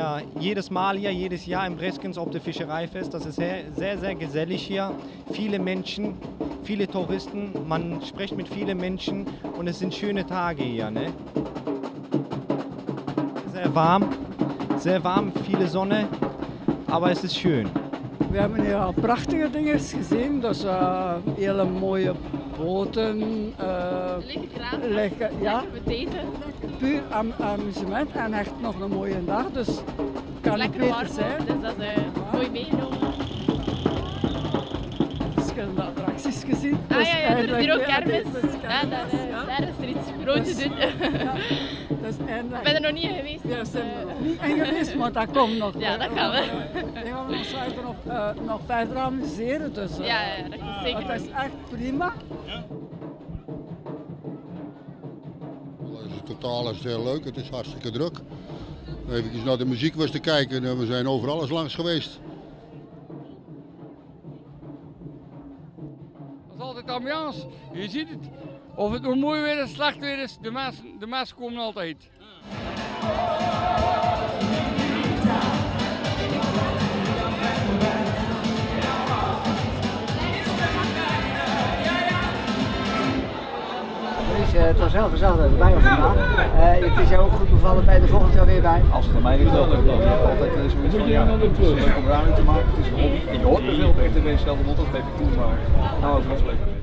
ja jedes Mal hier, jedes Jahr in Breskens op de Fischereifest. Das ist sehr, sehr gesellig hier. Viele Menschen, viele Touristen, man spricht mit vielen Menschen und es sind schöne Tage hier. Ne? Sehr warm, viele Sonne, aber es ist schön. We hebben hier prachtige dingen gezien, dus hele mooie boten. Lekker ja, met eten. puur amusement en echt nog een mooie dag, dus kan niet Lekker beter warm, zijn. dus dat is mooi meegenomen. Verschillende attracties gezien. Ah dus ja, er is hier ook eigenlijk, kermis. Ja, daar is er iets groots te doen. Dus Ik ben er nog niet geweest. Ja, zijn we nog niet in geweest, maar dat komt nog. Ja, dat kan wel. We gaan ons nog verder amuseren, dus Ja, dat is zeker. het is echt prima. Het totaal is heel leuk, het is hartstikke druk. Even naar de muziek was te kijken, we zijn overal eens langs geweest. Dat is altijd ambiance. Je ziet het. Of het nog mooi weer is, slecht weer is, de mensen komen altijd. Het was heel gezellig dat je erbij was vandaag. Het is jou ook goed bevallen bij de volgende jaar weer bij. Als het aan mij ligt, dan heb ik altijd zoiets van, ja, het is leuk om eraan te maken, het is een hobby. En je hoort me veel op RTV Geldermond, dat geef ik toe, maar nou, het was leuk.